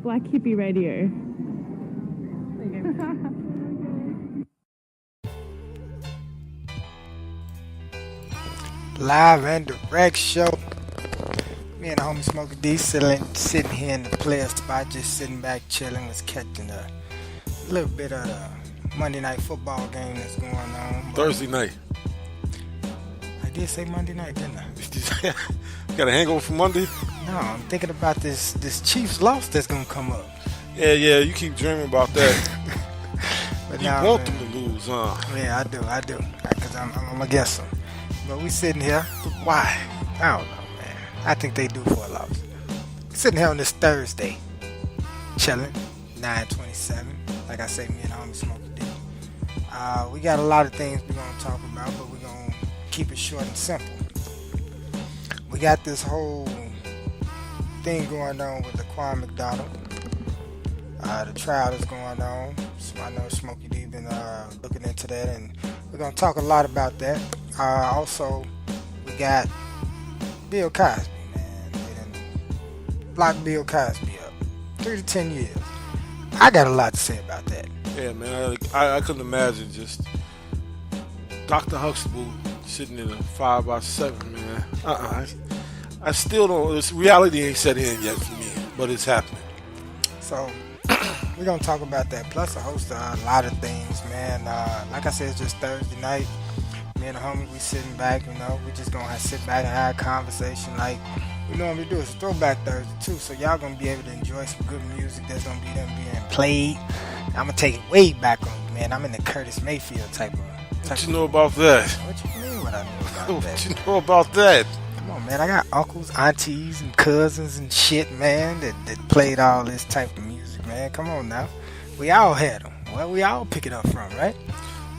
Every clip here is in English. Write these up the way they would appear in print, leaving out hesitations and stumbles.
Black Hippie Radio. Live and direct show. Me and the homie Smokey D sitting here in the player spot, just sitting back chilling, was catching a little bit of the Monday night football game that's going on. Thursday night. I did say Monday night, didn't I? Got a hangover from Monday? No, I'm thinking about this Chiefs loss that's gonna come up. Yeah, you keep dreaming about that. But you want them to lose, huh? Yeah, I do, because I'm against them. But we sitting here. Why? I don't know, man. I think they do for a loss. Sitting here on this Thursday, chilling, 9:27. Like I say, me and the homie Smokey D. We got a lot of things we're gonna talk about, but we're gonna keep it short and simple. We got this whole thing going on with Laquan McDonald. The trial is going on. So I know Smokey D been looking into that, and we're gonna talk a lot about that. Also, we got Bill Cosby, man. They done locked Bill Cosby up 3 to 10 years. I got a lot to say about that. Yeah, man. I couldn't imagine just Dr. Huxtable sitting in a 5x7, man. I still don't. This reality ain't set in yet for me, but it's happening. So we're gonna talk about that, plus a host of a lot of things, man. Like I said, it's just Thursday night. Me and the homie, we sitting back, we just gonna sit back and have a conversation like we normally do. It's a throwback Thursday too, so y'all gonna be able to enjoy some good music that's gonna be being played. I'm gonna take it way back on you, man. I'm in the Curtis Mayfield type of. What you know about that? What you mean? What I know about that? What you know about that? Come on, man. I got uncles, aunties, and cousins and shit, man, that played all this type of music, man. Come on now. We all had them. Well, we all pick it up from, right?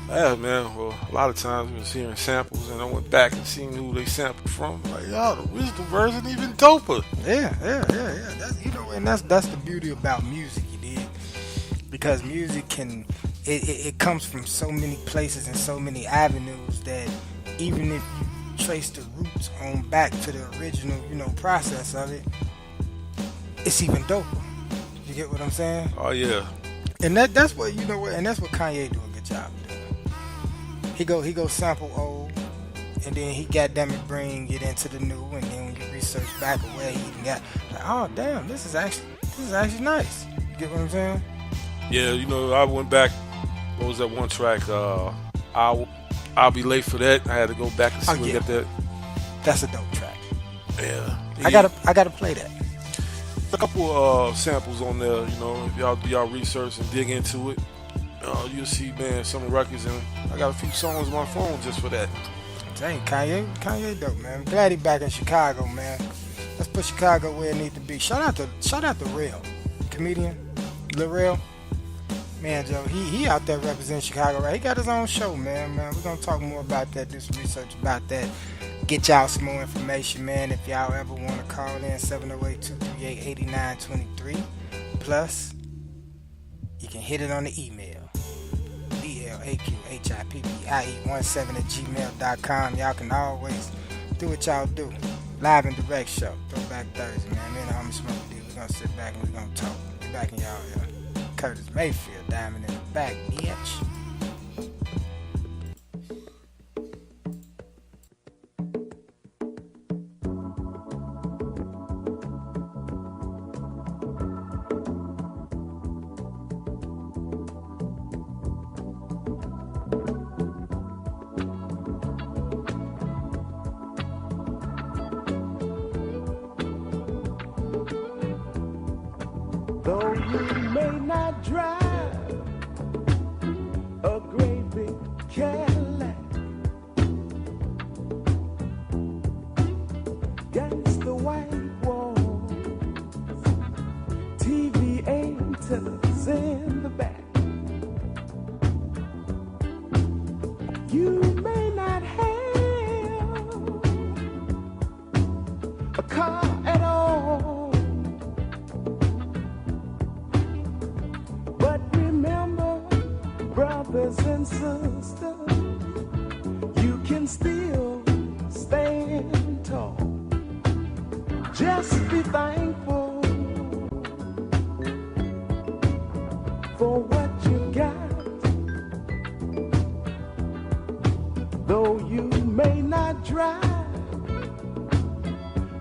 Yeah, man. Well, a lot of times we was hearing samples, and I went back and seen who they sampled from. Like, the original version even doper. Yeah. That's, and that's the beauty about music, you dig? Because music it comes from so many places and so many avenues that even if you trace the roots on back to the original, process of it, it's even doper. You get what I'm saying? Oh yeah. And that's what and that's what Kanye do a good job of doing. He go sample old, and then he goddammit bring it into the new, and then when you research back where he even got, like, oh damn, this is actually nice. You get what I'm saying? Yeah, I went back. What was that one track? I'll be late for that. I had to go back and see where get that. That's a dope track. Yeah. I gotta play that. A couple samples on there. If y'all do y'all research and dig into it, you'll see, man, some records, and I got a few songs on my phone just for that. Dang, Kanye dope, man. I'm glad he back in Chicago, man. Let's put Chicago where it needs to be. Shout out to Real, comedian Lil Real. Man, Joe, he out there representing Chicago, right? He got his own show, man. We're gonna talk more about that, do some research about that. Get y'all some more information, man. If y'all ever want to call in, 708-238-8923. Plus, you can hit it on the email, BLAQHIPPIE17@gmail.com. Y'all can always do what y'all do. Live and direct show, Throwback Thursday, man. Me and the homie Smokey D, we're gonna sit back and we're gonna talk. Be back in y'all ear. Curtis Mayfield, diamond in the back, bitch. Though you may not drive a great big Cadillac, against the white walls, TV antennas in the back. You may not have a car at all, but remember, brothers and sisters, you can still stand tall. Just be thankful drive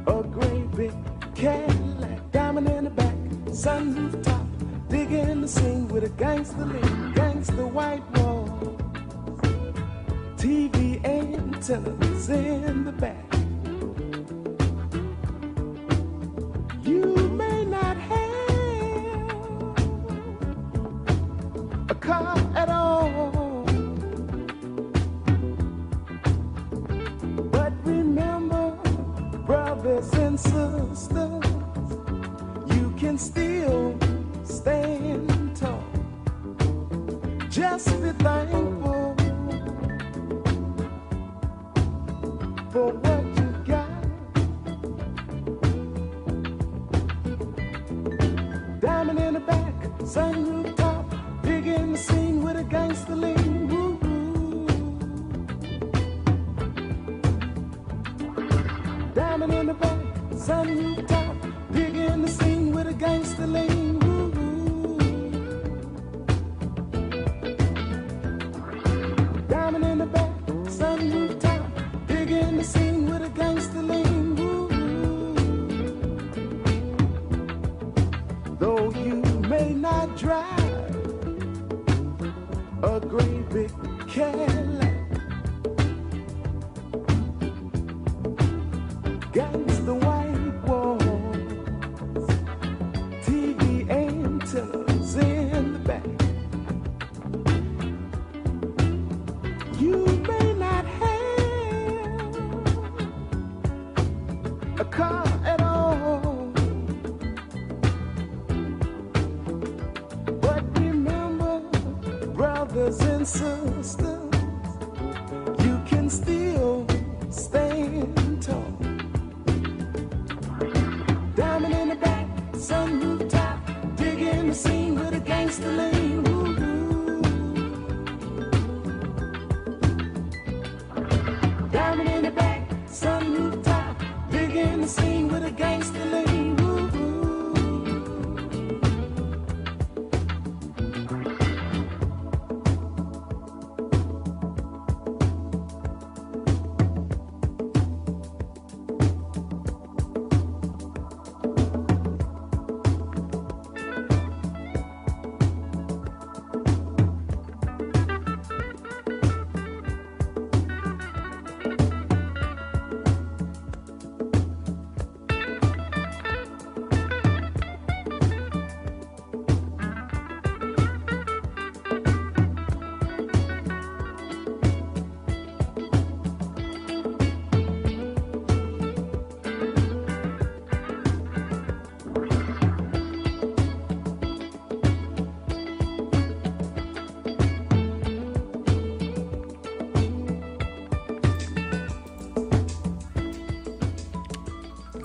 a great big Cadillac, diamond in the back, sunroof top, digging the scene with a gangster lean, gangster white wall, TV antennas in the back. You may not have a car at all, but remember, brothers and sisters, you can still stand tall. Just be thankful for what you got. Diamond in the back, sunroof top, big in the scene with a gangster lean. Woo-hoo. Diamond in the back, sunroof top, big in the scene with a gangster lean. Woo-hoo. Diamond in the back, sunroof top, big in the scene with a gangster lean. Woo-hoo. Though you may not drive a great big Cadillac, gangsta white walls, TV antennas in the back. You may not have a car at all, but remember, brothers and sisters, you can still stand tall. Diamond in the back, sunroof top, digging the scene with a gangster lean. Woo-hoo. Diamond in the back, sunroof top, digging the scene with a gangster lean. Woo-hoo.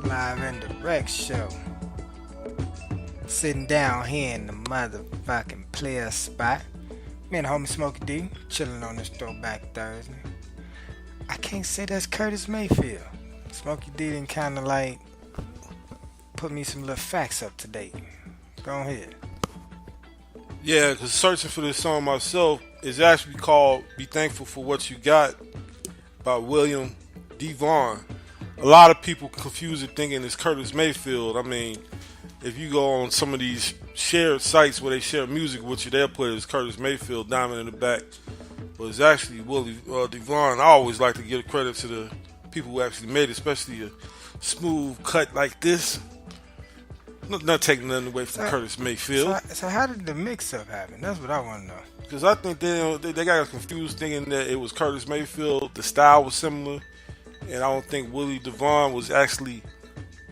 Live and direct show. Sitting down here in the motherfucking player spot. Me and homie Smokey D chilling on this throwback Thursday. I can't say that's Curtis Mayfield. Smokey D didn't kind of like put me some little facts up to date. Go ahead. Yeah, because searching for this song myself is actually called Be Thankful for What You Got by William DeVaughn. A lot of people confuse it thinking it's Curtis Mayfield. I mean, if you go on some of these shared sites where they share music with you, they'll put it as Curtis Mayfield, diamond in the back. But it's actually Willie DeVaughn. I always like to give credit to the people who actually made it, especially a smooth cut like this. Not taking nothing away from Curtis Mayfield. So how did the mix-up happen? That's what I want to know. Because I think they got confused thinking that it was Curtis Mayfield. The style was similar. And I don't think Willie DeVaughn was actually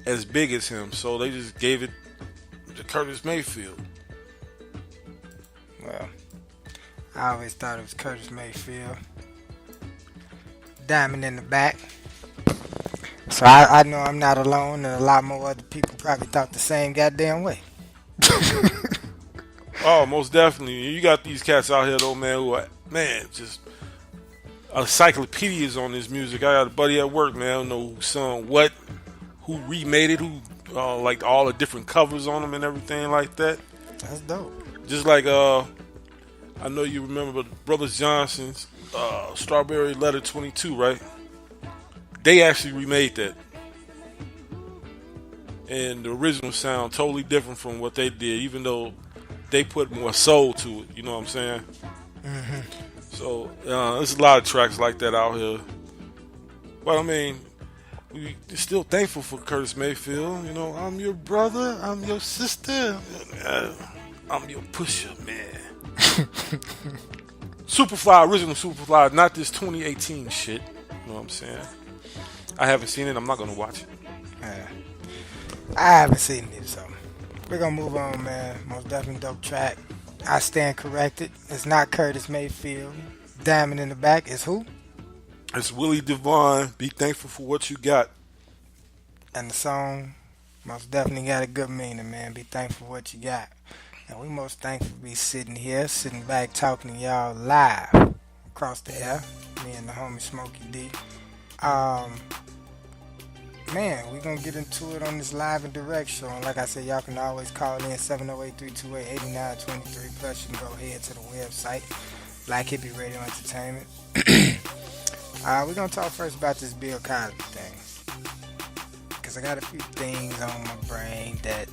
as big as him. So they just gave it to Curtis Mayfield. Well, I always thought it was Curtis Mayfield. Diamond in the back. So I know I'm not alone, and a lot more other people probably thought the same goddamn way. Oh, most definitely. You got these cats out here, though, man, who are, man, just encyclopedias on this music. I got a buddy at work, man, I don't know who sung what, who remade it, who, like all the different covers on them and everything like that. That's dope. Just like, I know you remember Brothers Johnson's Strawberry Letter 22, right? They actually remade that. And the original sound totally different from what they did, even though they put more soul to it. You know what I'm saying? Mm-hmm. So there's a lot of tracks like that out here. But I mean, we're still thankful for Curtis Mayfield. You know, I'm your brother, I'm your sister, I'm your pusher, man. Superfly, original Superfly, not this 2018 shit. You know what I'm saying? I haven't seen it. I'm not gonna watch it. Yeah. I haven't seen it, so we're gonna move on, man. Most definitely dope track. I stand corrected. It's not Curtis Mayfield. Diamond in the Back is who? It's Willie Devon. Be thankful for what you got. And the song most definitely got a good meaning, man. Be thankful for what you got. And we most thankful to be sitting here, sitting back, talking to y'all live across the air. Me and the homie Smokey D. Man, we're going to get into it on this live and direct show. And like I said, y'all can always call in 708-328-8923. Plus, you can go ahead to the website, Black Hippie Radio Entertainment. We're going to talk first about this Bill Cosby thing. Because I got a few things on my brain that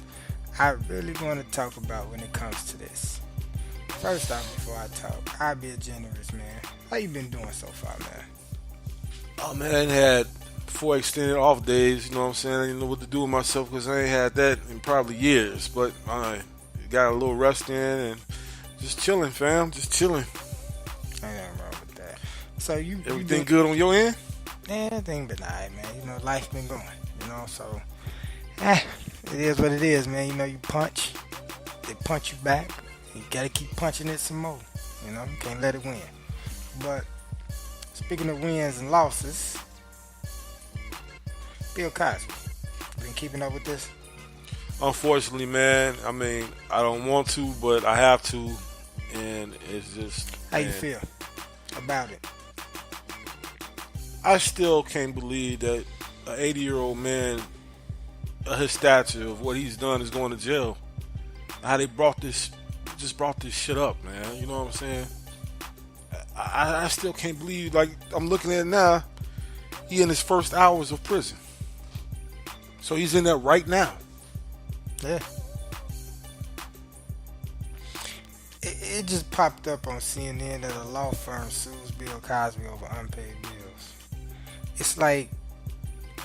I really want to talk about when it comes to this. First off, before I talk, I'll be a generous, man. How you been doing so far, man? Oh, man, I had 4 extended off days, you know what I'm saying? I didn't know what to do with myself because I ain't had that in probably years. But I got a little rest in and just chilling, fam. Just chilling. Ain't nothing wrong with that. So everything good on your end? Yeah, everything been alright, man. You know, life been going, you know, so it is what it is, man. You know, you punch, they punch you back. You gotta keep punching it some more. You know, you can't let it win. But speaking of wins and losses, Bill Cosby, been keeping up with this? Unfortunately, man, I mean, I don't want to, but I have to, and it's just... How you feel about it? I still can't believe that an 80-year-old man of his stature, of what he's done, is going to jail. How they brought this shit up, man. You know what I'm saying? I still can't believe, like, I'm looking at it now, he in his first hours of prison. So he's in there right now. Yeah. It just popped up on CNN that a law firm sues Bill Cosby over unpaid bills. It's like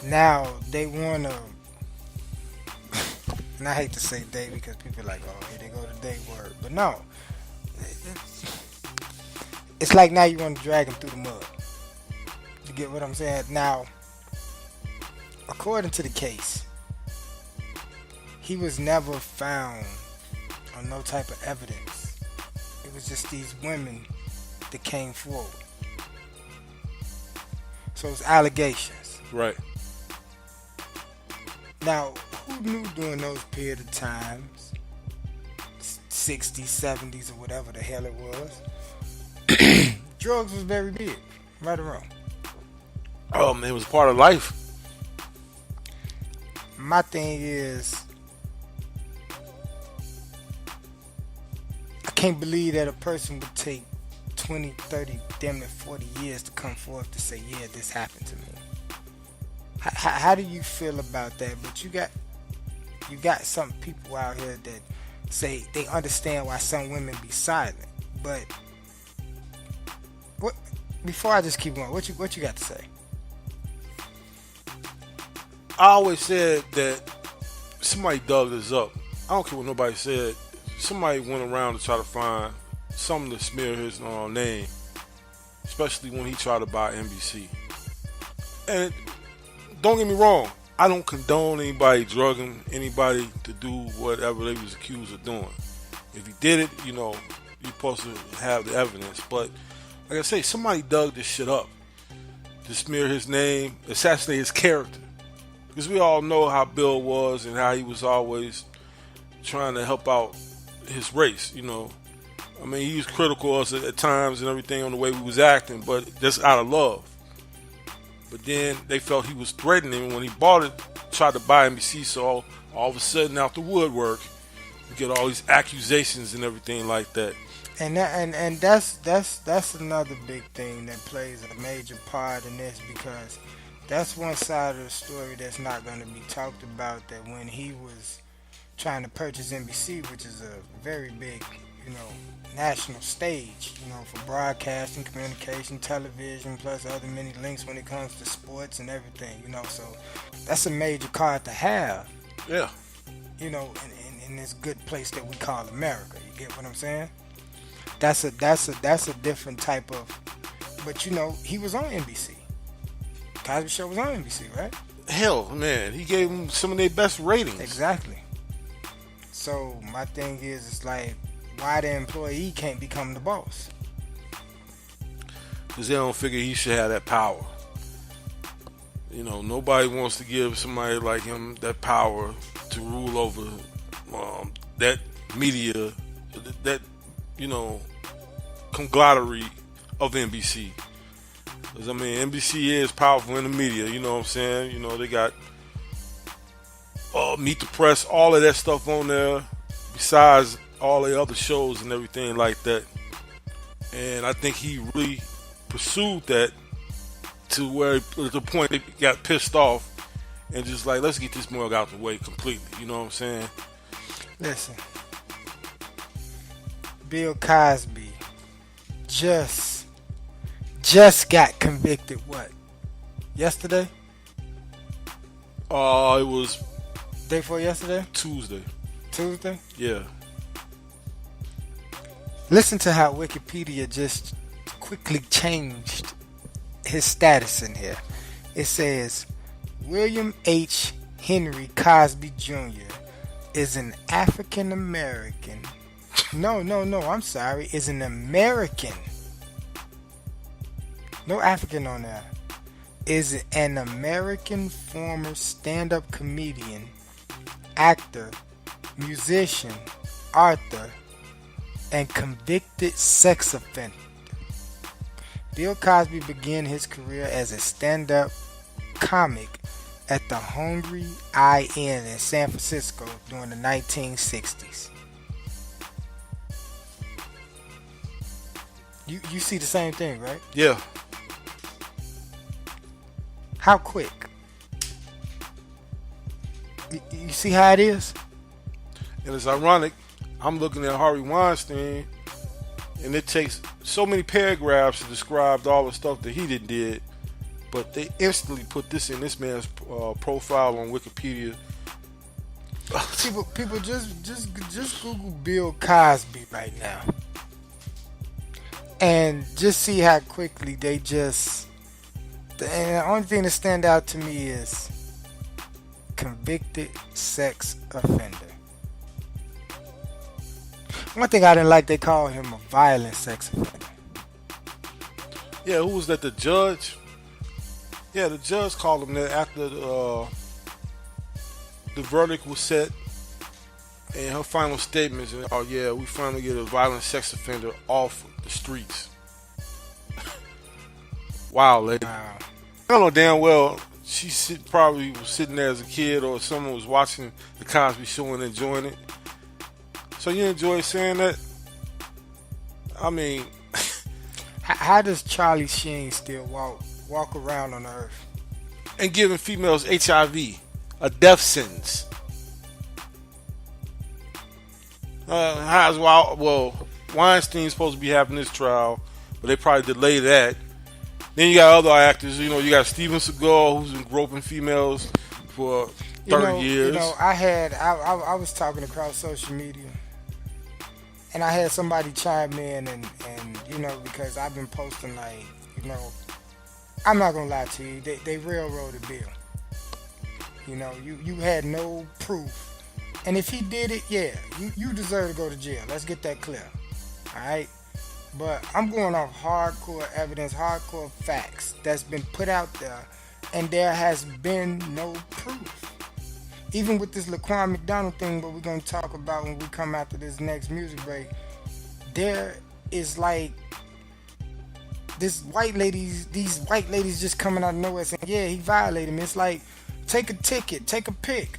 now they want to, and I hate to say they because people are like, oh, here they go to they word. But no. It's like now you want to drag him through the mud. You get what I'm saying? Now, according to the case, he was never found on no type of evidence. It was just these women that came forward. So it's allegations. Right. Now, who knew during those period of times, 60s, 70s, or whatever the hell it was, drugs was very big, right or wrong? Oh, man, it was part of life. My thing is, I can't believe that a person would take 20, 30, damn near 40 years to come forth to say, yeah, this happened to me. How do you feel about that? But you got some people out here that say they understand why some women be silent. But what? Before I just keep going, what you got to say? I always said that somebody dug this up. I don't care what nobody said. Somebody went around to try to find something to smear his name, especially when he tried to buy NBC. And don't get me wrong, I don't condone anybody drugging anybody to do whatever they was accused of doing. If he did it, you know, you're supposed to have the evidence. But like I say, somebody dug this shit up to smear his name, assassinate his character. Because we all know how Bill was and how he was always trying to help out his race, you know. I mean, he was critical of us at times and everything on the way we was acting, but just out of love. But then they felt he was threatening when he bought it, tried to buy NBC, so all of a sudden out the woodwork, we get all these accusations and everything like that. And that's another big thing that plays a major part in this, because That's one side of the story that's not going to be talked about. That when he was trying to purchase NBC, which is a very big, you know, national stage, you know, for broadcasting, communication, television, plus other many links when it comes to sports and everything, you know. So that's a major card to have, Yeah. you know, in this good place that we call America. You get what I'm saying? That's a different type of. But you know, he was on NBC. Cosby Show was on NBC, right? Hell, man, he gave them some of their best ratings. Exactly. So my thing is, it's like, why the employee can't become the boss? Because they don't figure he should have that power. You know, nobody wants to give somebody like him that power to rule over that media, that, you know, conglomerate of NBC. Because, I mean, NBC is powerful in the media, you know what I'm saying? You know, they got Meet the Press, all of that stuff on there, besides all the other shows and everything like that. And I think he really pursued that to where, to the point that he got pissed off and just like, let's get this mug out the way completely, you know what I'm saying? Listen, Bill Cosby just got convicted. What? Yesterday? It was Day before yesterday? Tuesday. Tuesday? Yeah. Listen to how Wikipedia just quickly changed his status in here. It says William H. Henry Cosby Jr. is an African American. No, I'm sorry. Is an American. No African on there. Is an American former stand-up comedian, actor, musician, author, and convicted sex offender. Bill Cosby began his career as a stand-up comic at the Hungry I Inn in San Francisco during the 1960s. You see the same thing, right? Yeah. How quick? You see how it is? And it's ironic, I'm looking at Harvey Weinstein, and it takes so many paragraphs to describe all the stuff that he did, but they instantly put this in this man's profile on Wikipedia. People just Google Bill Cosby right now, and just see how quickly they just. And the only thing that stand out to me is convicted sex offender. One thing I didn't like, they call him a violent sex offender. Yeah, who was that? The judge? Yeah, the judge called him that after the verdict was set, and her final statements. Oh yeah, we finally get a violent sex offender off the streets. Wow, lady. Wow. I don't know damn well she probably was sitting there as a kid, or someone was watching the Cosby Show and enjoying it. So you enjoy saying that? I mean, How does Charlie Sheen still walk around on the earth? and giving females HIV, a death sentence. Weinstein's supposed to be having this trial, but they probably delay that. Then you got other actors, you know, you got Steven Seagal, who's been groping females for 30 years. You know, I was talking across social media, and I had somebody chime in, and you know, because I've been posting, like, you know, I'm not gonna lie to you, they railroaded Bill. You know, you had no proof, and if he did it, yeah, you deserve to go to jail. Let's get that clear. All right. But I'm going off hardcore evidence, hardcore facts that's been put out there, and there has been no proof. Even with this Laquan McDonald thing, what we're going to talk about when we come after this next music break, there is like these white ladies just coming out of nowhere saying, yeah, he violated me. It's like, take a ticket, take a pic.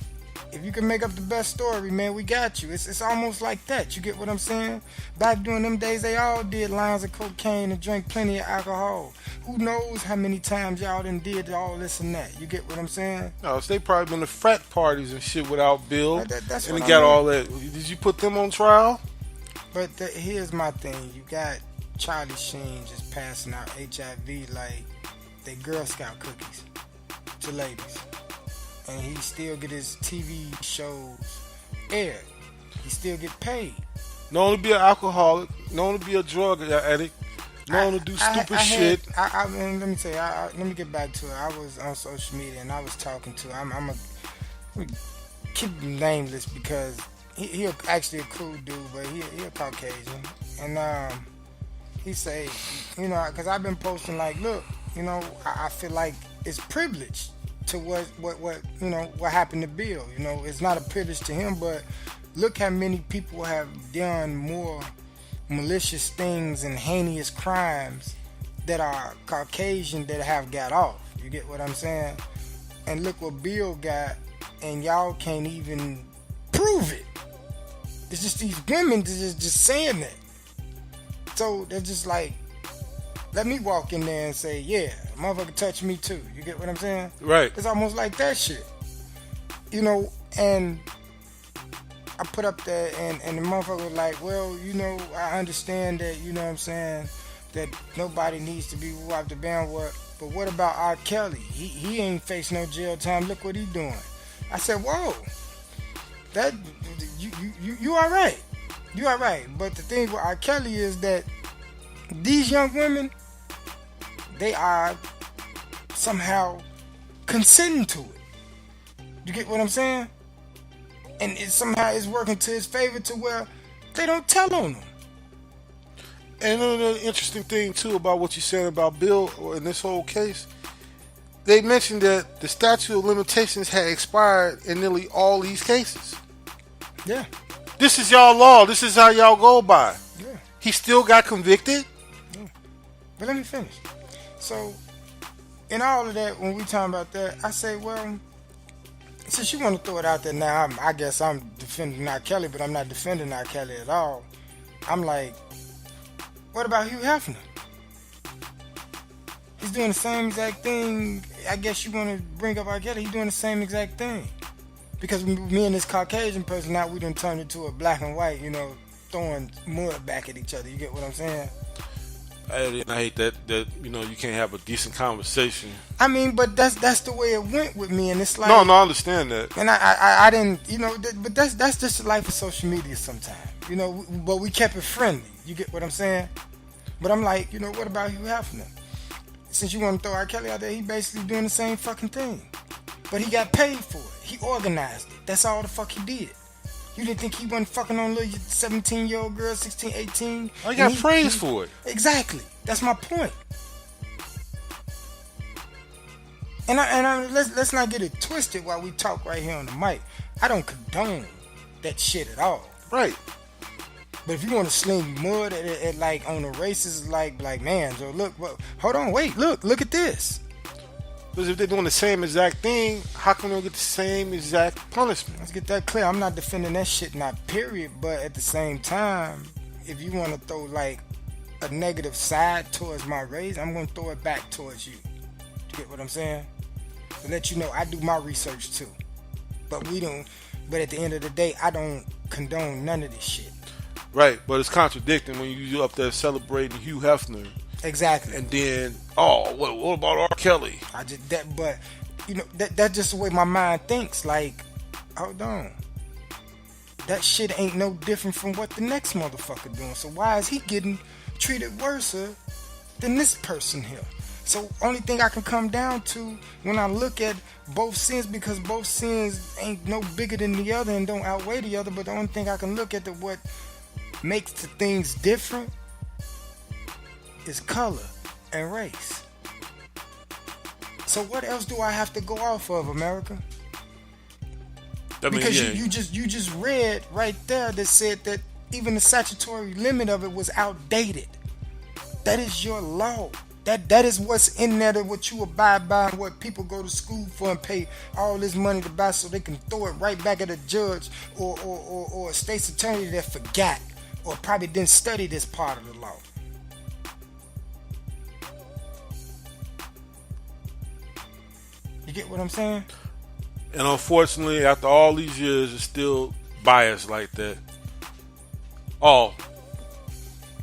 If you can make up the best story, man, we got you. It's almost like that. You get what I'm saying? Back during them days, they all did lines of cocaine and drank plenty of alcohol. Who knows how many times y'all done did all this and that? You get what I'm saying? No, so they probably been to frat parties and shit without Bill. That's and what they I got mean. all that. Did you put them on trial? But here's my thing. You got Charlie Sheen just passing out HIV like they Girl Scout cookies to ladies. And he still get his TV shows aired. He still get paid. Known to be an alcoholic, known to be a drug addict, known to do stupid shit. Let me tell you, let me get back to it. I was on social media and I was talking to, I'm a keep him nameless because he actually a cool dude, but he a Caucasian. And he say, you know, because I've been posting like, look, you know, I feel like it's privilege to what you know, what happened to Bill. You know, it's not a privilege to him, but look how many people have done more malicious things and heinous crimes that are Caucasian that have got off. You get what I'm saying? And look what Bill got, and y'all can't even prove it. It's just these women just saying that. So they're just like, let me walk in there and say, yeah, motherfucker touch me too. You get what I'm saying? Right. It's almost like that shit. You know, and I put up there and the motherfucker was like, well, you know, I understand that, you know what I'm saying, that nobody needs to be wiped the bandwagon. But what about R. Kelly? He ain't faced no jail time. Look what he doing. I said, whoa, that you all right. You all right. But the thing with R. Kelly is that these young women, they are somehow consenting to it. You get what I'm saying? And it somehow is working to his favor to where they don't tell on him. And another interesting thing too about what you're saying about Bill in this whole case, they mentioned that the statute of limitations had expired in nearly all these cases. Yeah. This is y'all law. This is how y'all go by. Yeah. He still got convicted. Yeah. But let me finish. So, in all of that, when we talking about that, I say, well, since you want to throw it out there now, I guess I'm defending R. Kelly, but I'm not defending R. Kelly at all. I'm like, what about Hugh Hefner? He's doing the same exact thing. I guess you want to bring up R. Kelly. He's doing the same exact thing. Because me and this Caucasian person, now we done turned into a black and white, you know, throwing mud back at each other. You get what I'm saying? I hate that you know you can't have a decent conversation. I mean, but that's the way it went with me, and it's like No, I understand that. And I didn't, you know, but that's just the life of social media sometimes, you know. But we kept it friendly. You get what I'm saying? But I'm like, you know, what about Hugh Hefner? Since you want to throw R. Kelly out there, he basically doing the same fucking thing, but he got paid for it. He organized it. That's all the fuck he did. You didn't think he wasn't fucking on little 17-year-old girls, 16, 18? I got praised for it. Exactly. That's my point. And let's not get it twisted while we talk right here on the mic. I don't condone that shit at all. Right. But if you want to sling mud at like on the races, like man, so look, well, hold on, wait, look at this. Because if they're doing the same exact thing, how come they don't get the same exact punishment? Let's get that clear. I'm not defending that shit, not period. But at the same time, if you want to throw like a negative side towards my race, I'm going to throw it back towards you. You get what I'm saying? To let you know, I do my research too. But we don't. But at the end of the day, I don't condone none of this shit. Right, but it's contradicting when you up there celebrating Hugh Hefner. Exactly. And then, what about R. Kelly? But you know, that's just the way my mind thinks. Like, hold on, that shit ain't no different from what the next motherfucker doing. So why is he getting treated worse than this person here? So only thing I can come down to when I look at both sins, because both sins ain't no bigger than the other and don't outweigh the other. But the only thing I can look at what makes the things different is color and race. So what else do I have to go off of, America? Because you just read right there that said that even the statutory limit of it was outdated. That is your law. That is what's in there, that what you abide by, and what people go to school for and pay all this money to buy, so they can throw it right back at a judge or a state's attorney that forgot or probably didn't study this part of the law. You get what I'm saying? And unfortunately, after all these years, it's still biased like that. Oh,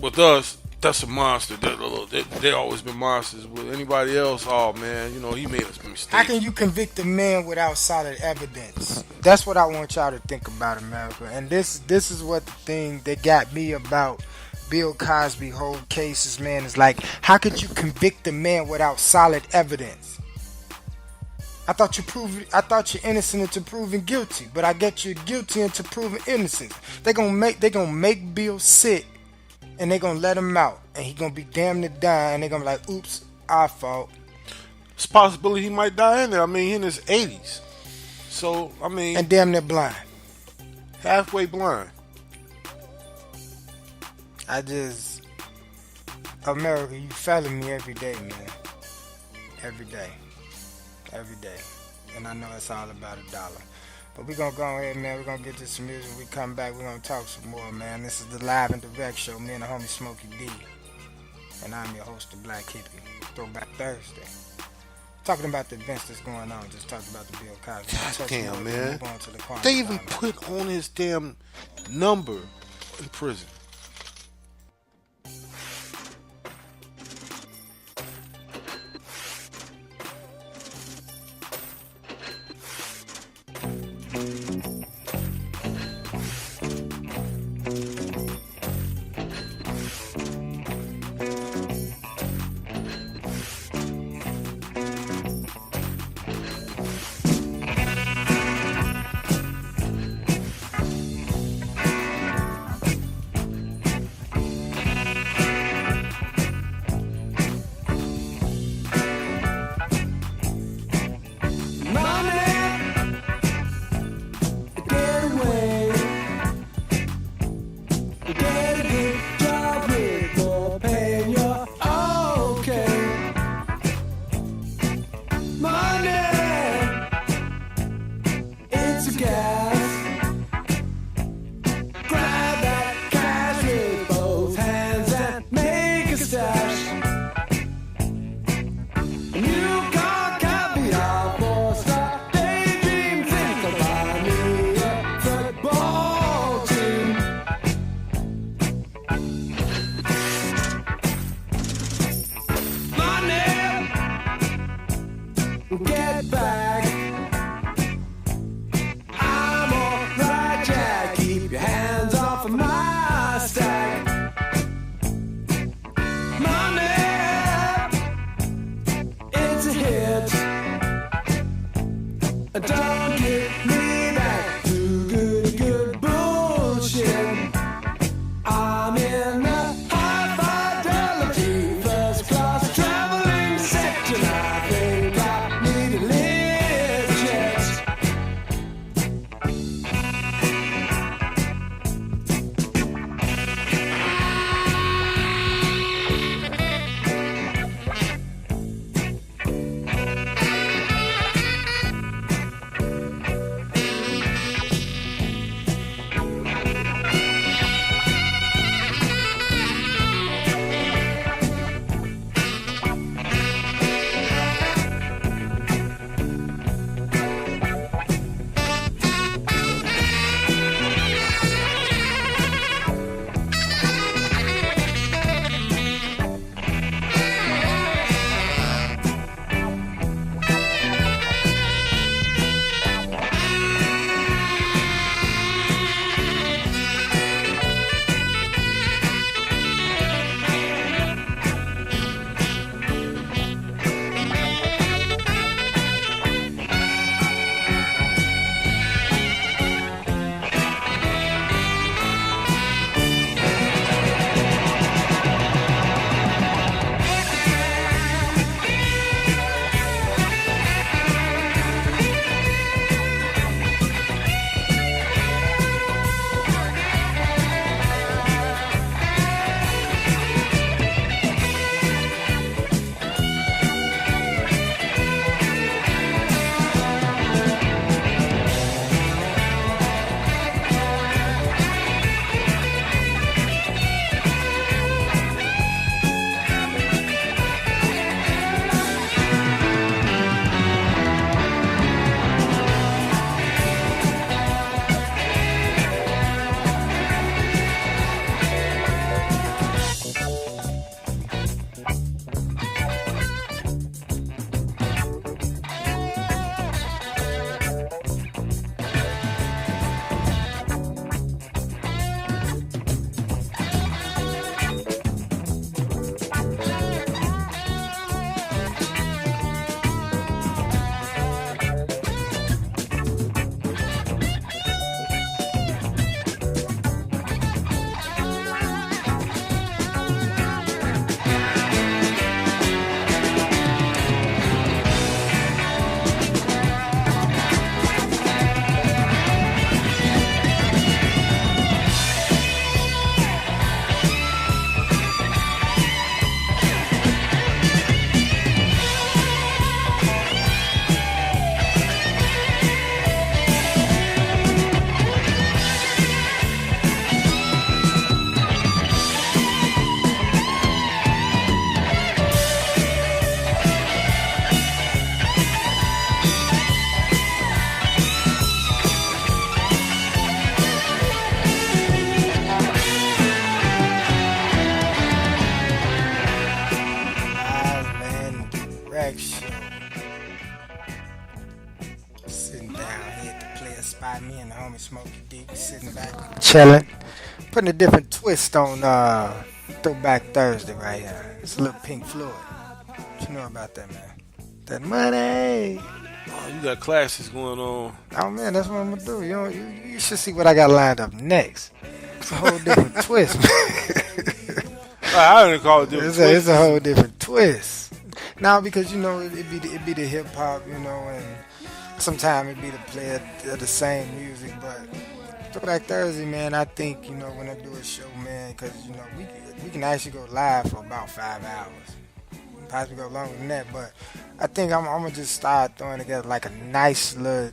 with us, that's a monster. They always been monsters. With anybody else, oh man, he made a mistake. How can you convict a man without solid evidence? That's what I want y'all to think about, America. And this is what the thing that got me about Bill Cosby whole cases, man, is like, how could you convict a man without solid evidence? I thought you're innocent until proven guilty, but I get you're guilty until proven innocent. They gonna make Bill sit, and they gonna let him out, and he gonna be damn near dying, and they gonna be like, oops, our fault. It's a possibility he might die in there. I mean, he in his 80s, so I mean, and damn near blind, halfway blind. America, you failing me every day, man. Every day. And I know it's all about a dollar. But we're going to go ahead, man. We're going to get to some music. When we come back, we're going to talk some more, man. This is the Live and Direct Show. Me and the homie Smokey D. And I'm your host, the Black Hippie. Throwback Thursday. Talking about the events that's going on. Just talking about the Bill Cosby. God damn, man. The they even put on his damn number in prison. spot. Me and the homie Smokey D, we sitting back, chilling, putting a different twist on Throwback Thursday right here. It's a little Pink Floyd. What you know about that, man? That money. Oh, you got classes going on. Oh man, that's what I'm gonna do. You should see what I got lined up next. It's a whole different twist, man. I didn't call it different. It's a whole different twist. Now because it be the hip hop, and sometimes it be the play of the same music, but Throwback Thursday, man, I think when I do a show, man, because we can actually go live for about 5 hours, possibly go longer than that, but I think I'm gonna just start throwing together like a nice little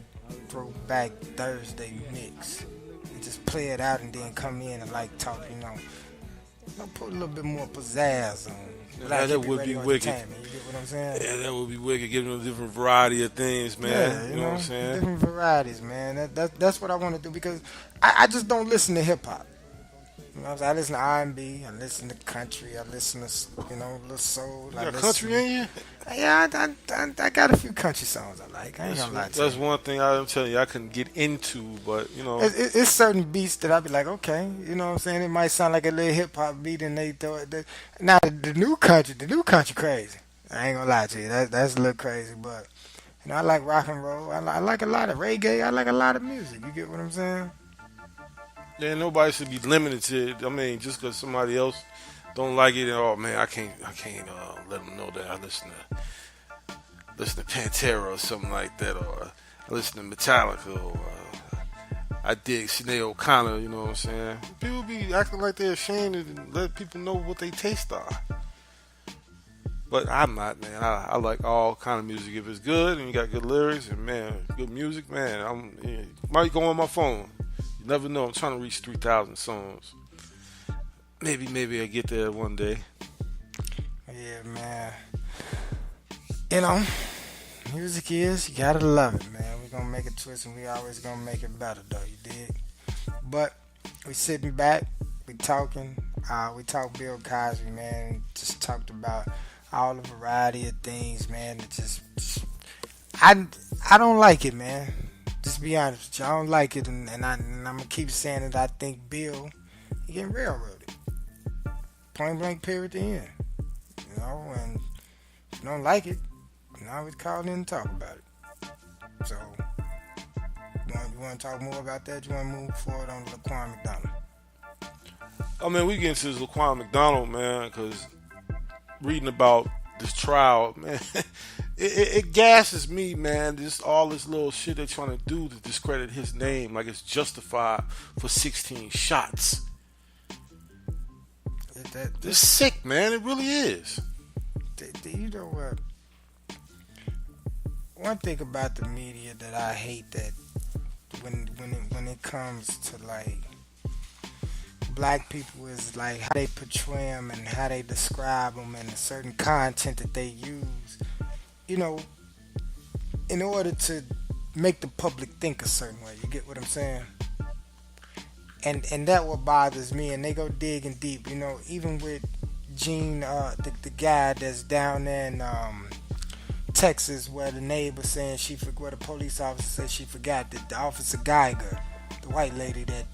Throwback Thursday mix, and just play it out and then come in and like talk, put a little bit more pizzazz on. Yeah, that would be wicked. You get what I'm saying? Yeah, that would be wicked. Giving them a different variety of things, man. Yeah, you know what I'm saying? Different varieties, man. That's what I want to do because I just don't listen to hip hop. You know what I'm saying? I listen to R&B, I listen to country, I listen to a little soul. You got country in you? Yeah, I got a few country songs I like. I ain't gonna lie to you. That's one thing I'm telling you I couldn't get into, but it's certain beats that I be like, okay, you know what I'm saying? It might sound like a little hip hop beat, and they throw it. Now the new country crazy. I ain't gonna lie to you, that's a little crazy, but I like rock and roll. I like a lot of reggae. I like a lot of music. You get what I'm saying? Yeah, nobody should be limited to it. I mean, just because somebody else don't like it, and oh man, I can't let them know that I listen to Pantera or something like that, or I listen to Metallica, or I dig Sinead O'Connor. You know what I'm saying? People be acting like they're ashamed and let people know what they taste are. But I'm not, man. I like all kind of music. If it's good and you got good lyrics and man, good music, man, might go on my phone. You never know. I'm trying to reach 3,000 songs. Maybe I get there one day. Yeah, man. Music is, you gotta love it, man. We're gonna make a twist and we always gonna make it better, though, you dig? But we sitting back, we talking. We talked Bill Cosby, man. Just talked about all the variety of things, man. It just I don't like it, man. Just be honest with you, I don't like it, and I'm gonna keep saying it. I think Bill, he getting railroaded. Point blank, period, the end. And if you don't like it, you can always call in and talk about it. So, you want to talk more about that? You want to move forward on Laquan McDonald? I mean, we get into this Laquan McDonald, man, because reading about this trial, man, it gasses me, man. Just all this little shit they're trying to do to discredit his name, like it's justified for 16 shots. It's sick, man. It really is. You know what? One thing about the media that I hate, that when it comes to like black people, is like how they portray them and how they describe them and a certain content that they use, in order to make the public think a certain way. You get what I'm saying? And that what bothers me. And they go digging deep, even with Gene, the guy that's down there in Texas, where the neighbor saying where the police officer said she forgot that the Officer Geiger, the white lady that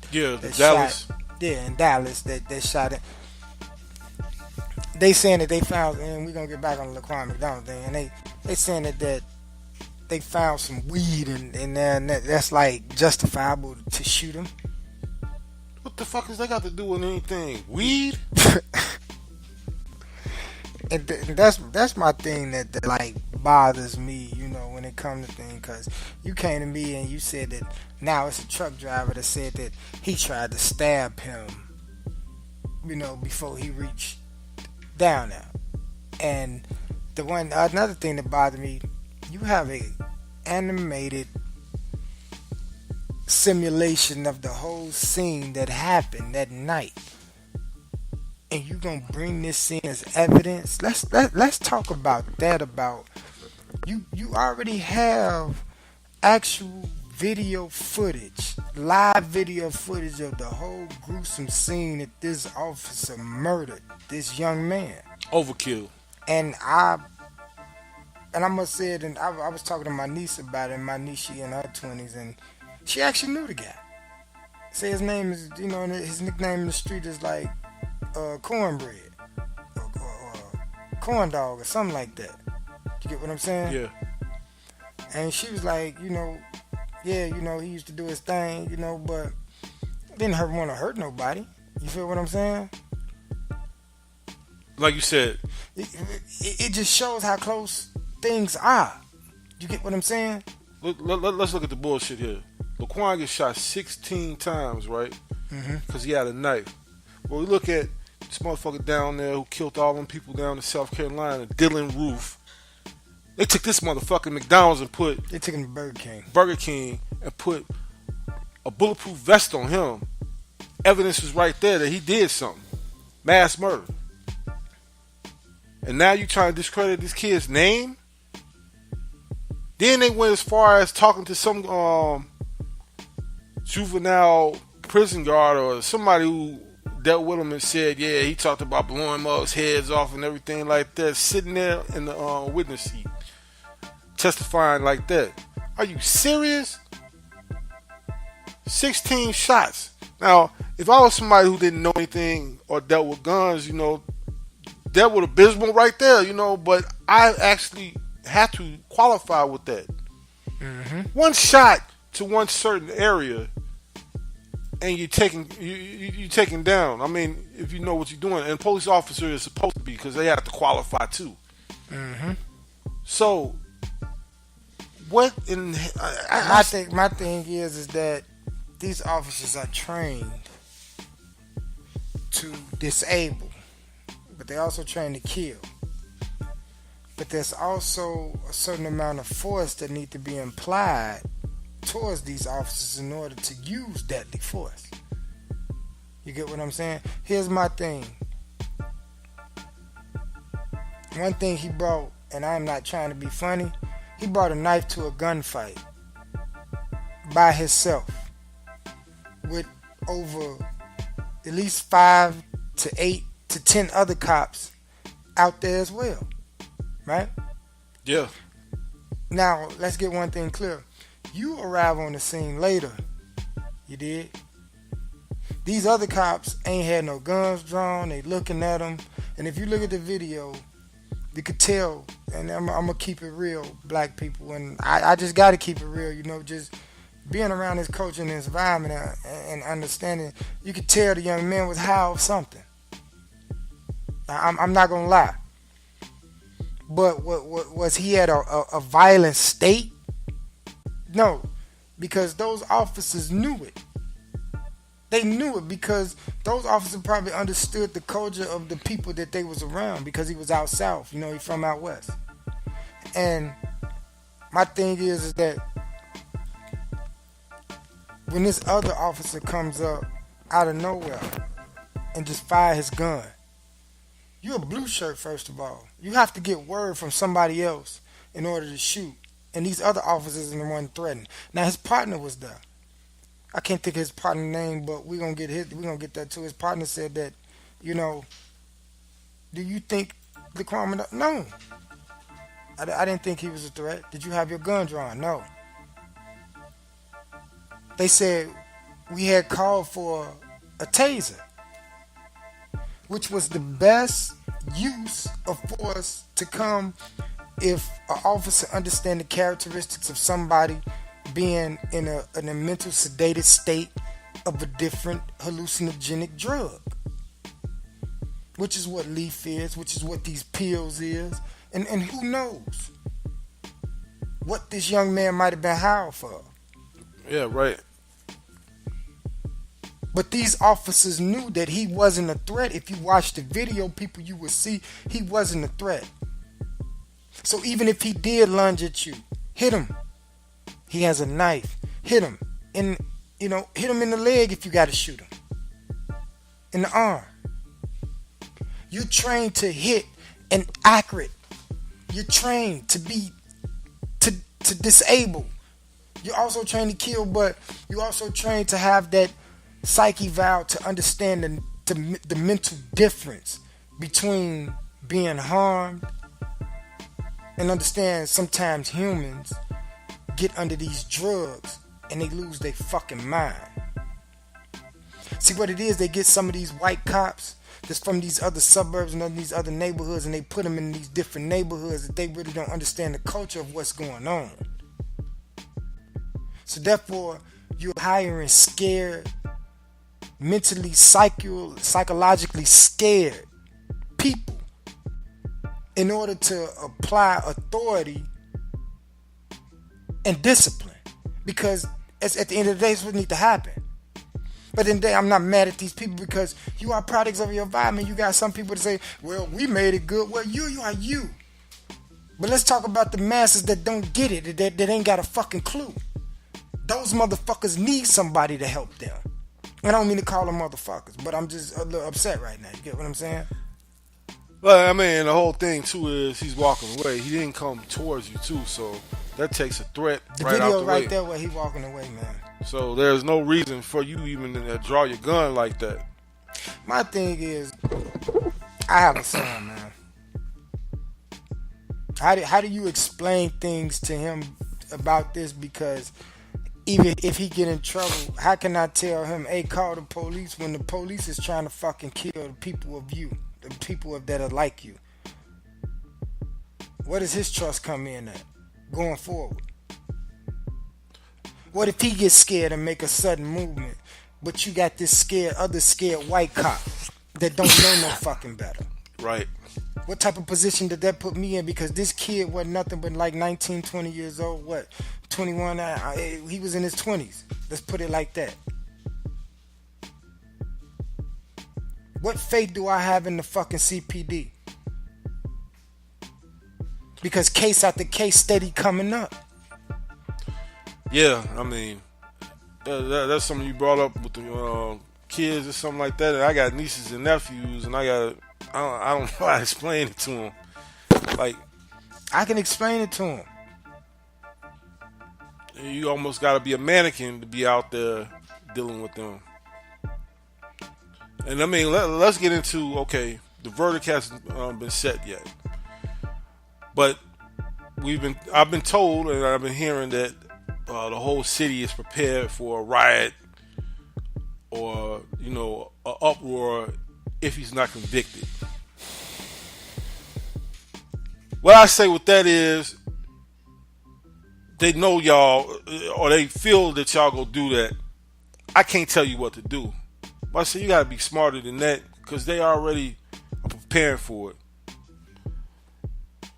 Dallas. shot, in Dallas that shot it. They saying that they found, and we're gonna get back on the Laquan McDonald thing, and they saying that they found some weed in there, and that's like justifiable to shoot him. What the fuck has that got to do with anything? Weed? And that's my thing that like bothers me, when it comes to things, because you came to me and you said that now it's a truck driver that said that he tried to stab him, before he reached down there. And another thing that bothered me, you have a animated simulation of the whole scene that happened that night, and you gonna bring this in as evidence. Let's talk about that. About you already have actual video footage, live video footage of the whole gruesome scene that this officer murdered this young man. Overkill. And I must say it, and I was talking to my niece about it, and my niece, she in her 20s, and She actually knew the guy. Say his name is, his nickname in the street is like cornbread or corn dog or something like that. You get what I'm saying? Yeah. And she was like, yeah, he used to do his thing, but didn't want to hurt nobody. You feel what I'm saying? Like you said, It just shows how close things are. You get what I'm saying? let's look at the bullshit here. Laquan gets shot 16 times, right? Because he had a knife. Well, we look at this motherfucker down there who killed all them people down in South Carolina, Dylan Roof. They took this motherfucking McDonald's and put They took him to Burger King and put a bulletproof vest on him. Evidence was right there that he did something. Mass murder. And now you trying to discredit this kid's name? Then they went as far as talking to some juvenile prison guard or somebody who dealt with him and said, yeah, he talked about blowing mugs' heads off and everything like that, sitting there in the witness seat, testifying like that. Are you serious? 16 shots. Now, if I was somebody who didn't know anything or dealt with guns, dealt with abysmal right there, but I actually had to qualify with that. One shot to one certain area and you're taking down. I mean, if you know what you're doing, and a police officer is supposed to be, because they have to qualify too. So, what in my thing is that these officers are trained to disable, but they also trained to kill. But there's also a certain amount of force that need to be applied towards these officers in order to use deadly force. You get what I'm saying? Here's my thing. One thing he brought, and I'm not trying to be funny, he brought a knife to a gunfight by himself with over at least 5 to 8 to 10 other cops out there as well. Right? Yeah. Now, let's get one thing clear. You arrive on the scene later. You did? These other cops ain't had no guns drawn. They looking at them. And if you look at the video, you could tell. And I'm going to keep it real, black people. And I just got to keep it real, just being around this culture and this environment and understanding. You could tell the young man was high off something. I'm not going to lie. But was he at a violent state? No, because those officers knew it. They knew it because those officers probably understood the culture of the people that they was around, because he was out south, he from out west. And my thing is that when this other officer comes up out of nowhere and just fire his gun, you're a blue shirt, first of all. You have to get word from somebody else in order to shoot. And these other officers are the one threatened. Now, his partner was there. I can't think of his partner's name, but we're gonna get that too. His partner said that, do you think Laquan? No. I didn't think he was a threat. Did you have your gun drawn? No. They said we had called for a taser, which was the best use of force to come if an officer understands the characteristics of somebody being in a mental sedated state of a different hallucinogenic drug, which is what leaf is, which is what these pills is, and who knows what this young man might have been high for. Yeah, right. But these officers knew that he wasn't a threat. If you watch the video, people, you will see he wasn't a threat. So even if he did lunge at you, hit him. He has a knife. Hit him. And, hit him in the leg if you got to shoot him. In the arm. You're trained to hit and accurate. You're trained to be, to disable. You're also trained to kill, but you're also trained to have that psyche valve to understand the mental difference between being harmed and understand sometimes humans get under these drugs and they lose their fucking mind. See what it is, they get some of these white cops that's from these other suburbs and these other neighborhoods, and they put them in these different neighborhoods that they really don't understand the culture of what's going on. So therefore, you're hiring scared, mentally, psychologically scared people in order to apply authority and discipline. Because at the end of the day, it's what needs to happen. But then I'm not mad at these people because you are products of your environment. You got some people that say, well, we made it good. Well, you are you. But let's talk about the masses that don't get it, that ain't got a fucking clue. Those motherfuckers need somebody to help them. I don't mean to call them motherfuckers, but I'm just a little upset right now. You get what I'm saying? Well, I mean, the whole thing, too, is he's walking away. He didn't come towards you, too, so that takes a threat right out the way. The video right there where he walking away, man. So there's no reason for you even to draw your gun like that. My thing is, I have a son, man. How do you explain things to him about this? Because even if he get in trouble, how can I tell him, hey, call the police when the police is trying to fucking kill the people of you, the people that are like you? Where does his trust come in at going forward? What if he gets scared and make a sudden movement, but you got this other scared white cop that don't know no fucking better? Right. What type of position did that put me in? Because this kid wasn't nothing but like 19, 20 years old. What? 21? He was in his 20s. Let's put it like that. What faith do I have in the fucking CPD? Because case after case steady coming up. Yeah, I mean, that's something you brought up with the kids or something like that. And I got nieces and nephews, and I don't know how to explain it to them. Like, I can explain it to them. You almost got to be a mannequin to be out there dealing with them. And I mean, let's get into, okay, the verdict hasn't been set yet, but I've been told and I've been hearing that the whole city is prepared for a riot or, an uproar if he's not convicted. What I say with that is, they know y'all, or they feel that y'all go do that. I can't tell you what to do. But I say you gotta be smarter than that, because they already are preparing for it.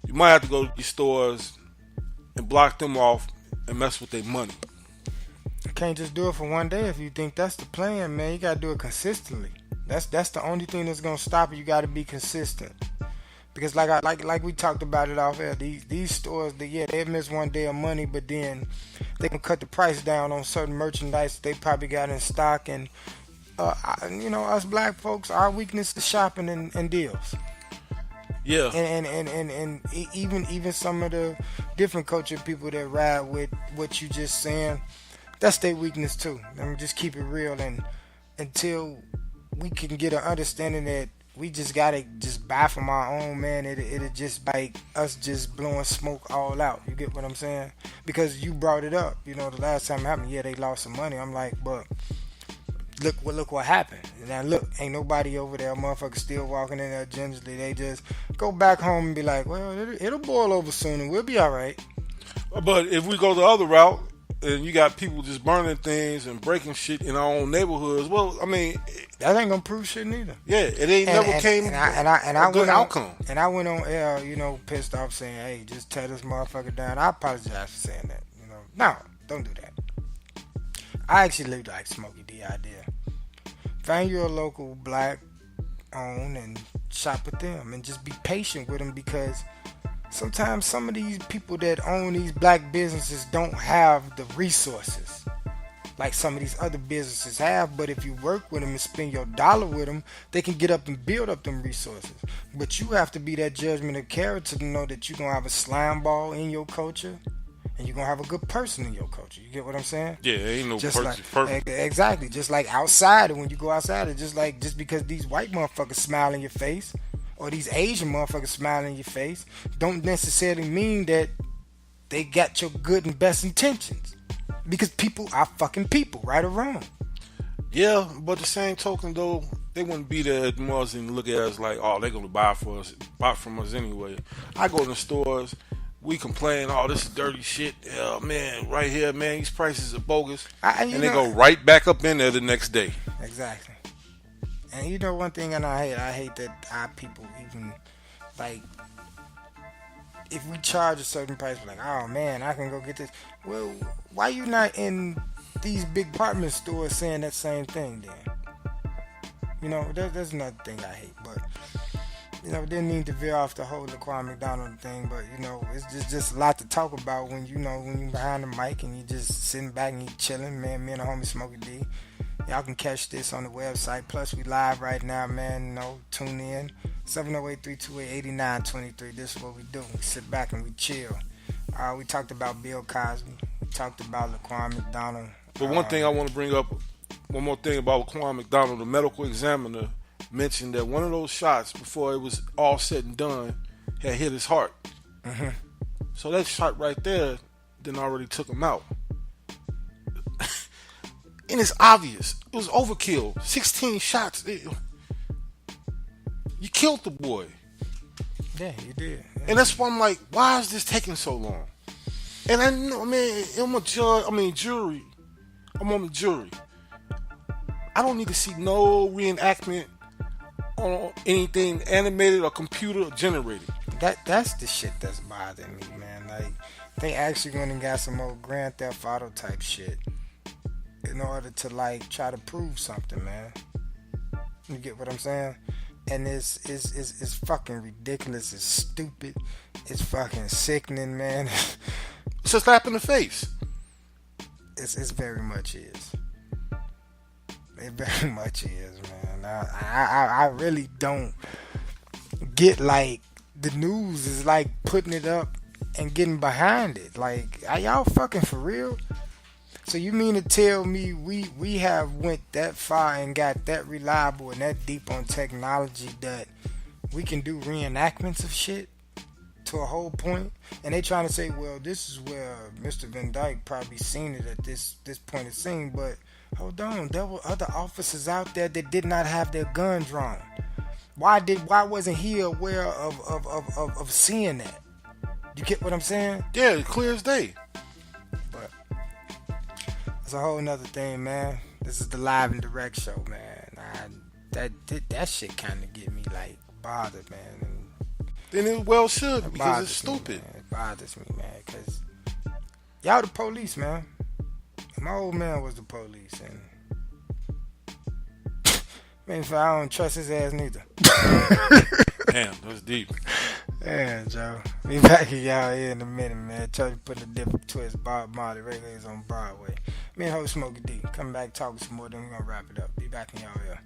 You might have to go to these stores and block them off and mess with their money. You can't just do it for one day if you think that's the plan, man. You gotta do it consistently. That's the only thing that's gonna stop it. You gotta be consistent. Because like we talked about it off air, these stores, they miss one day of money, but then they can cut the price down on certain merchandise they probably got in stock. And us black folks, our weakness is shopping and deals. Yeah. And even some of the different culture people that ride with what you just saying, that's their weakness too. Let me just keep it real, and until we can get an understanding that we just gotta just buy from our own, man, it'll just like us just blowing smoke all out. You get what I'm saying? Because you brought it up, the last time it happened, they lost some money. I'm like, but look what happened. Now look, ain't nobody over there, motherfuckers still walking in there gingerly. They just go back home and be like, well, it'll boil over soon and we'll be all right. But if we go the other route and you got people just burning things and breaking shit in our own neighborhoods, well, I mean, that ain't gonna prove shit neither. Yeah, it ain't never came a good outcome. And I went on air, pissed off, saying, hey, just tear this motherfucker down. I apologize for saying that. No, don't do that. I actually live like Smokey D idea. Find you a local black owned and shop with them and just be patient with them, because sometimes some of these people that own these black businesses don't have the resources like some of these other businesses have. But if you work with them and spend your dollar with them, they can get up and build up them resources. But you have to be that judgment of character to know that you're going to have a slime ball in your culture and you're going to have a good person in your culture. You get what I'm saying? Yeah, ain't no person perfect. Exactly. Just like outside, when you go outside, it's just because these white motherfuckers smile in your face or these Asian motherfuckers smile in your face don't necessarily mean that they got your good and best intentions. Because people are fucking people, right or wrong. Yeah, but the same token though, they wouldn't be there as much and look at us like, oh, they're gonna buy from us anyway. I go in the stores, we complain, oh, this is dirty shit. Yeah, man, right here, man, these prices are bogus, and they go right back up in there the next day. Exactly. And you know one thing, and I hate that our people even like, if we charge a certain price, we're like, oh man, I can go get this. Well, why you not in these big department stores saying that same thing then? You know, there's another thing I hate, but you know, didn't mean to veer off the whole Laquan McDonald thing, but you know, it's just a lot to talk about when you behind the mic and you just sitting back and you chilling, man. Me and the homie Smokey D. Y'all can catch this on the website. Plus, we live right now, man. You know, tune in. 708-328-8923. This is what we do. We sit back and we chill. We talked about Bill Cosby. We talked about Laquan McDonald. But one thing I want to bring up, one more thing about Laquan McDonald, the medical examiner mentioned that one of those shots, before it was all said and done, had hit his heart. Mm-hmm. So that shot right there then already took him out. And it's obvious. It was overkill. 16 shots. You killed the boy. Yeah, you did. Yeah. And that's why I'm like, why is this taking so long? And I know, man, I'm a judge. Jury. I'm on the jury. I don't need to see no reenactment on anything animated or computer generated. That's the shit that's bothering me, man. Like, they actually went and got some old Grand Theft Auto type shit in order to like try to prove something, man. You get what I'm saying? And it's fucking ridiculous. It's stupid. It's fucking sickening, man. It's a slap in the face. It's very much is. It very much is, man. I really don't get like the news is like putting it up and getting behind it. Like, are y'all fucking for real? So you mean to tell me we have went that far and got that reliable and that deep on technology that we can do reenactments of shit to a whole point? And they trying to say, well, this is where Mr. Van Dyke probably seen it at this point of scene, but hold on, there were other officers out there that did not have their gun drawn. Why wasn't he aware of seeing that? You get what I'm saying? Yeah, clear as day. But it's a whole nother thing, man. This is the live and direct show, man. That shit kind of get me like bothered, man. Then it well should, because it's stupid. Me, it bothers me, man, because y'all the police, man. My old man was the police, and man, I don't trust his ass neither. Damn, that's deep. Yeah, Joe. Be back with y'all here in a minute, man. Try to put a different twist. Bob Marley, regulars on Broadway. Me and host Smokey D. Come back, talking some more, then we're gonna wrap it up. Be back in y'all here.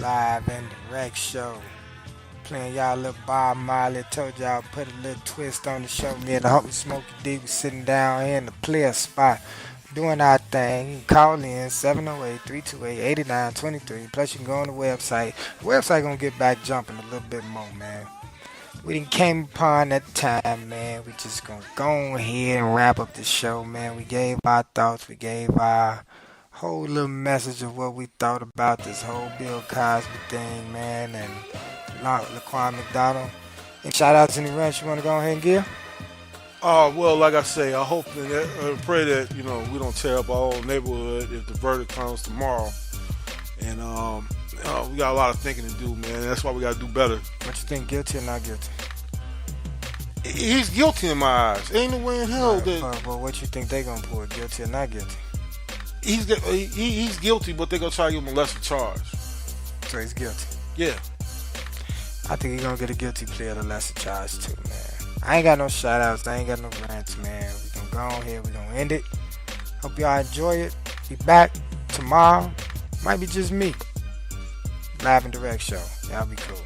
live and direct show. Playing y'all a little Bob Marley. Told y'all put a little twist on the show. Me and the Humble Smokey D was sitting down here in the player spot doing our thing. You can call in 708-328-8923. Plus you can go on the website. The website gonna get back jumping a little bit more, man. We didn't came upon that time, man. We just gonna go ahead and wrap up the show, man. We gave our thoughts. We gave our whole little message of what we thought about this whole Bill Cosby thing, man, and Laquan McDonald. And shout out to any rants you want to go ahead and give? Well, like I say, I hope and pray that, you know, we don't tear up our own neighborhood if the verdict comes tomorrow. And we got a lot of thinking to do, man. That's why we got to do better. What you think, guilty or not guilty? He's guilty in my eyes. Ain't no way in hell that... But what you think they gonna pull, guilty or not guilty? He's guilty, but they gonna try to give him a lesser charge. So he's guilty? Yeah. I think he's gonna get a guilty plea of the lesser charge too, man. I ain't got no shout outs, I ain't got no rants, man. We gonna go on here, we gonna end it. Hope y'all enjoy it. Be back tomorrow. Might be just me. Live and direct show. Y'all be cool.